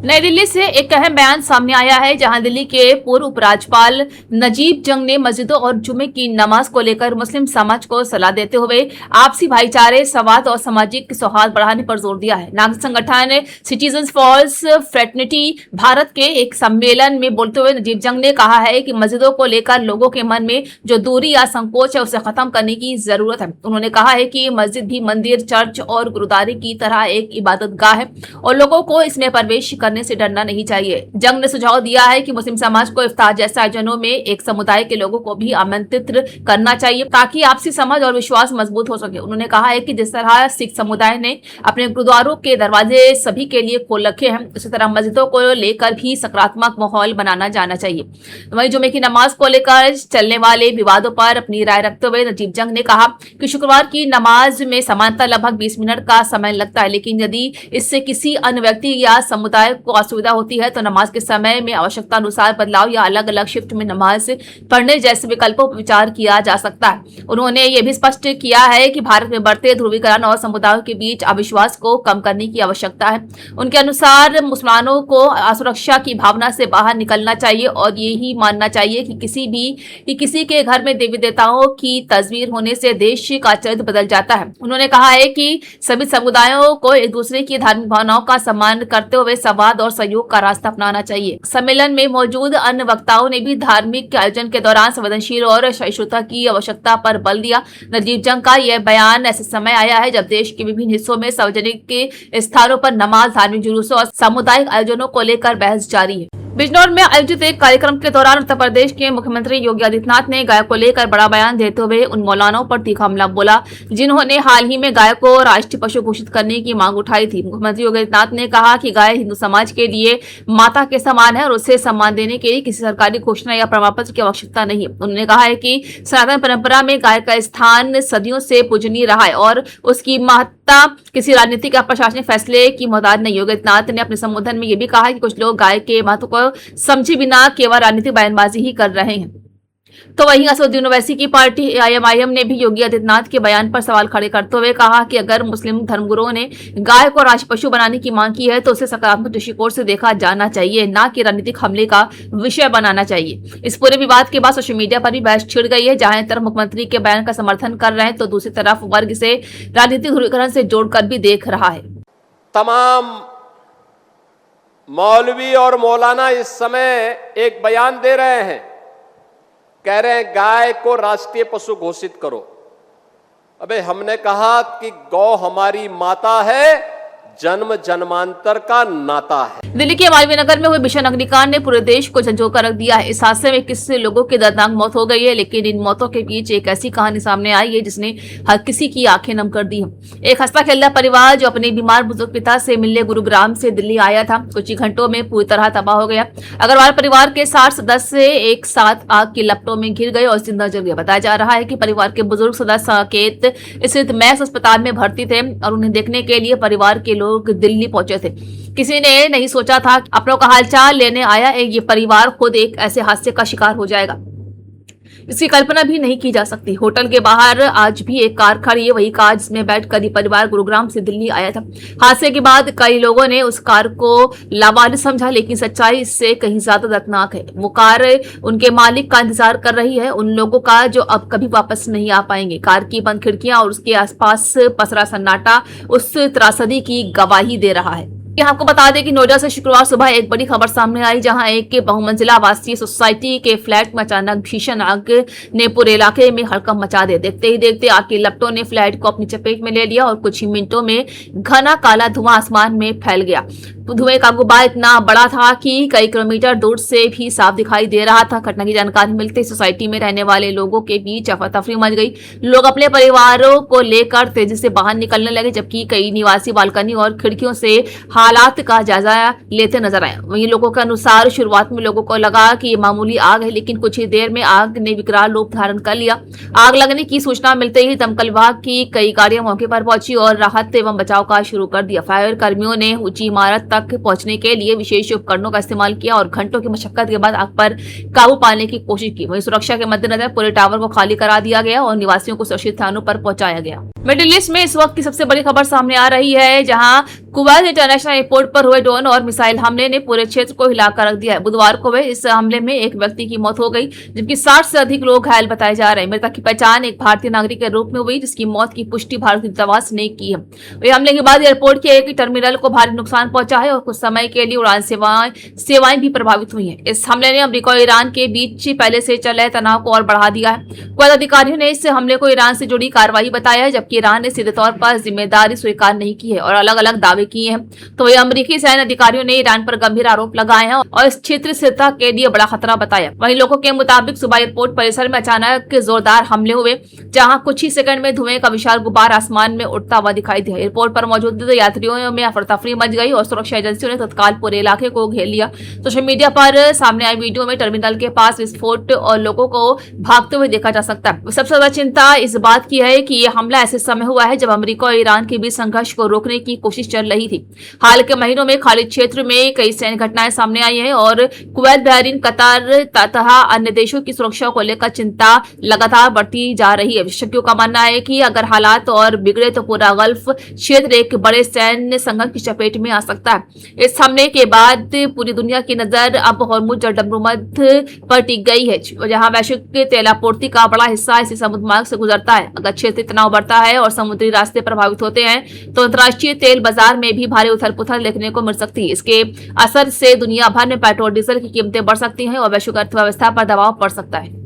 नई दिल्ली से एक अहम बयान सामने आया है, जहां दिल्ली के पूर्व उपराज्यपाल नजीब जंग ने मस्जिदों और जुमे की नमाज को लेकर मुस्लिम समाज को सलाह देते हुए आपसी भाईचारे, संवाद और सामाजिक सौहार्द बढ़ाने पर जोर दिया है। नागरिक संगठन सिटीजन्स फॉर फ्रेटर्निटी भारत के एक सम्मेलन में बोलते हुए नजीब जंग ने कहा है कि मस्जिदों को लेकर लोगों के मन में जो दूरी या संकोच है उसे खत्म करने की जरूरत है। उन्होंने कहा है कि मस्जिद भी मंदिर, चर्च और गुरुद्वारे की तरह एक इबादतगाह है और लोगों को इसमें प्रवेश करने से डरना नहीं चाहिए। जंग ने सुझाव दिया है कि मुस्लिम समाज को इफ्तार जैसे आयोजनों में एक समुदाय के लोगों को भी आमंत्रित करना चाहिए ताकि आपसी समझ और विश्वास मजबूत हो सके। उन्होंने कहा है कि जिस तरह सिख समुदाय ने अपने गुरुद्वारों के दरवाजे सभी के लिए खोल रखे हैं, उसी तरह मस्जिदों को लेकर भी सकारात्मक माहौल बनाना जाना चाहिए। वहीं जुमे की नमाज को लेकर चलने वाले विवादों पर अपनी राय रखते हुए नजीब जंग ने कहा कि शुक्रवार की नमाज में सामान्यतः लगभग 20 मिनट का समय लगता है, लेकिन यदि इससे किसी अन्य व्यक्ति या समुदाय को असुविधा होती है तो नमाज के समय में आवश्यकता अनुसार बदलाव या अलग अलग शिफ्ट में नमाज पढ़ने जैसे विकल्पों पर विचार किया जा सकता है। उन्होंने यह भी स्पष्ट किया है कि भारत में बढ़ते ध्रुवीकरण और समुदायों के बीच अविश्वास को कम करने की आवश्यकता है। उनके अनुसार मुसलमानों को असुरक्षा की भावना से बाहर निकलना चाहिए और यही मानना चाहिए कि किसी के घर में देवी देवताओं की तस्वीर होने से देश का चरित्र बदल जाता है। उन्होंने कहा है कि सभी समुदायों को एक दूसरे की धार्मिक भावनाओं का सम्मान करते हुए संवाद और सहयोग का रास्ता अपनाना चाहिए। सम्मेलन में मौजूद अन्य वक्ताओं ने भी धार्मिक आयोजन के दौरान संवेदनशील और सहिष्णुता की आवश्यकता पर बल दिया। नजीब जंग का यह बयान ऐसे समय आया है जब देश के विभिन्न हिस्सों में सार्वजनिक के स्थानों पर नमाज, धार्मिक जुलूसों और सामुदायिक आयोजनों को लेकर बहस जारी है। बिजनौर में आयोजित एक कार्यक्रम के दौरान उत्तर प्रदेश के मुख्यमंत्री योगी आदित्यनाथ ने गाय को लेकर बड़ा बयान देते हुए उन मौलानाओं पर तीखा हमला बोला जिन्होंने हाल ही में गाय को राष्ट्रीय पशु घोषित करने की मांग उठाई थी। मुख्यमंत्री योगी आदित्यनाथ ने कहा कि गाय हिंदू समाज के लिए माता के समान है और उसे सम्मान देने के लिए किसी सरकारी घोषणा या प्रमाण पत्र की आवश्यकता नहीं है। उन्होंने कहा है कि सनातन परंपरा में गाय का स्थान सदियों से पूजनीय रहा है और उसकी महत्ता किसी राजनीतिक या प्रशासनिक फैसले की मोहताज नहीं। योगी आदित्यनाथ ने अपने संबोधन में यह भी कहा कि कुछ लोग गाय के महत्व को समझे बिना केवल राजनीतिक बयानबाजी ही कर रहे हैं। तो वहीं असदुद्दीन ओवैसी की पार्टी AIM ने भी योगी आदित्यनाथ के बयान पर सवाल खड़े करते हुए कहा कि अगर मुस्लिम धर्मगुरुओं ने गाय को राष्ट्रीय पशु बनाने की मांग की है तो उसे सकारात्मक दृष्टिकोण से देखा जाना चाहिए, न कि राजनीतिक हमले का विषय बनाना चाहिए। इस पूरे विवाद के बाद सोशल मीडिया पर भी बहस छिड़ गई है, जहां एक तरफ मुख्यमंत्री के बयान का समर्थन कर रहे हैं तो दूसरी तरफ वर्ग से राजनीतिक ध्रुवीकरण से जोड़कर भी देख रहा है। तमाम मौलवी और मौलाना इस समय एक बयान दे रहे हैं, कह रहे हैं गाय को राष्ट्रीय पशु घोषित करो। अबे हमने कहा कि गौ हमारी माता है, जन्म जन्मांतर का नाता है। दिल्ली के मालवीय नगर में हुए भीषण अग्निकांड ने पूरे देश को झंझोकर रख दिया है। इस हादसे में 21 लोगों की दर्दनाक मौत हो गई है, लेकिन इन मौतों के बीच एक ऐसी कहानी सामने आई है जिसने हर किसी की आंखें नम कर दी है। एक हंसता खेलता परिवार जो अपने बीमार बुजुर्ग पिता से मिलने गुरुग्राम से दिल्ली आया था, कुछ ही घंटों में पूरी तरह तबाह हो गया। अग्रवाल परिवार के 60 सदस्य एक साथ आग की लपटों में घिर गए और जिंदा जल गए। बताया जा रहा है कि परिवार के बुजुर्ग सदस्य साकेत स्थित मैक्स अस्पताल में भर्ती थे और उन्हें देखने के लिए परिवार के लोग दिल्ली पहुंचे थे। किसी ने नहीं सोचा था अपनों का हालचाल लेने आया ये परिवार खुद एक ऐसे हादसे का शिकार हो जाएगा। इसकी कल्पना भी नहीं की जा सकती। होटल के बाहर आज भी एक कार खड़ी है, वही कार जिसमें बैठकर ये परिवार गुरुग्राम से दिल्ली आया था। हादसे के बाद कई लोगों ने उस कार को लावारिस समझा, लेकिन सच्चाई इससे कहीं ज्यादा दर्दनाक है। वो कार उनके मालिक का इंतजार कर रही है, उन लोगों का जो अब कभी वापस नहीं आ पाएंगे। कार की बंद खिड़कियां और उसके आसपास पसरा सन्नाटा उस त्रासदी की गवाही दे रहा है। यहाँ आपको बता दें कि नोएडा से शुक्रवार सुबह एक बड़ी खबर सामने आई, जहां एक बहुमंजिला आवासीय सोसाइटी के फ्लैट में अचानक भीषण आग ने पूरे इलाके में हड़कंप मचा दिया। देखते ही देखते आग की लपटों ने फ्लैट को अपनी चपेट में ले लिया और कुछ ही मिनटों में घना काला धुआं आसमान में फैल गया। धुएं का गुब्बार इतना बड़ा था कि कई किलोमीटर दूर से भी साफ दिखाई दे रहा था। घटना की जानकारी मिलते ही सोसाइटी में रहने वाले लोगों के बीच अफरा-तफरी मच गई। लोग अपने परिवारों को लेकर तेजी से बाहर निकलने लगे, जबकि कई निवासी बालकनी और खिड़कियों से हालात का जायजा लेते नजर आए। वहीं लोगों के अनुसार शुरुआत में लोगों को लगा कि ये मामूली आग है, लेकिन कुछ ही देर में आग ने विकराल रूप धारण कर लिया। आग लगने की सूचना मिलते ही दमकल विभाग की कई गाड़ियां मौके पर पहुंची और राहत एवं बचाव का शुरू कर दिया। फायर कर्मियों ने ऊंची इमारत तक पहुंचने के लिए विशेष उपकरणों का इस्तेमाल किया और घंटों की मशक्कत के बाद आग पर काबू पाने की कोशिश की। वहीं सुरक्षा के मद्देनजर पूरे टावर को खाली करा दिया गया और निवासियों को सुरक्षित स्थानों पर पहुंचाया गया। मिडिल ईस्ट में इस वक्त की सबसे बड़ी खबर सामने आ रही है, जहां कुवैत इंटरनेशनल एयरपोर्ट पर हुए ड्रोन और मिसाइल हमले ने पूरे क्षेत्र को हिलाकर रख दिया है। बुधवार को हुए इस हमले में एक व्यक्ति की मौत हो गई, जबकि 60 से अधिक लोग घायल बताए जा रहे हैं। मृतक की पहचान एक भारतीय नागरिक के रूप में हुई, जिसकी मौत की पुष्टि भारतीय दूतावास ने की है। वही हमले के बाद एयरपोर्ट के एक टर्मिनल को भारी नुकसान पहुंचा है और कुछ समय के लिए उड़ान सेवाएं भी प्रभावित हुई है। इस हमले ने अमेरिका और ईरान के बीच पहले से चल रहे तनाव को और बढ़ा दिया है। कुवैत अधिकारियों ने इस हमले को ईरान से जुड़ी कार्रवाई बताया है, जबकि ईरान ने सीधे तौर पर जिम्मेदारी स्वीकार नहीं की है और अलग अलग दावे किए हैं। तो वही अमेरिकी सैन्य अधिकारियों ने ईरान पर गंभीर आरोप लगाए हैं और इस क्षेत्र स्थिरता के लिए बड़ा खतरा बताया। वहीं लोगों के मुताबिक सुबह एयरपोर्ट परिसर में अचानक जोरदार हमले हुए, जहां कुछ ही सेकंड में धुएं का विशाल गुब्बार आसमान में उड़ता हुआ दिखाई दिया। एयरपोर्ट पर मौजूद यात्रियों में अफरा तफरी मच गई और सुरक्षा एजेंसियों ने तत्काल पूरे इलाके को घेर लिया। सोशल मीडिया पर सामने आई वीडियो में टर्मिनल के पास विस्फोट और लोगों को भागते हुए देखा जा सकता है। सबसे ज्यादा चिंता इस बात की है कि यह हमला ऐसे समय हुआ है जब अमेरिका और ईरान के बीच संघर्ष को रोकने की कोशिश चल रही थी। हाल के महीनों में खाड़ी क्षेत्र में कई सैन्य घटनाएं सामने आई हैं और कुवैत, बहरीन, कतार तथा अन्य देशों की सुरक्षा को लेकर चिंता लगातार बढ़ती जा रही है। विशेषज्ञों का मानना है कि अगर हालात और बिगड़े तो पूरा गल्फ क्षेत्र एक बड़े सैन्य संघर्ष की चपेट में आ सकता है। इस हमले के बाद पूरी दुनिया की नजर अब हॉर्मुज और डब्रूमध पर टिक गई है, जहां वैश्विक तेल आपूर्ति का बड़ा हिस्सा इसी समुद्र मार्ग से गुजरता है। अगर क्षेत्रीय तनाव बढ़ता है और समुद्री रास्ते प्रभावित होते हैं तो अंतर्राष्ट्रीय तेल बाजार में भी भारी उथल पुथल देखने को मिल सकती है। इसके असर से दुनिया भर में पेट्रोल डीजल की कीमतें बढ़ सकती हैं और वैश्विक अर्थव्यवस्था पर दबाव पड़ सकता है।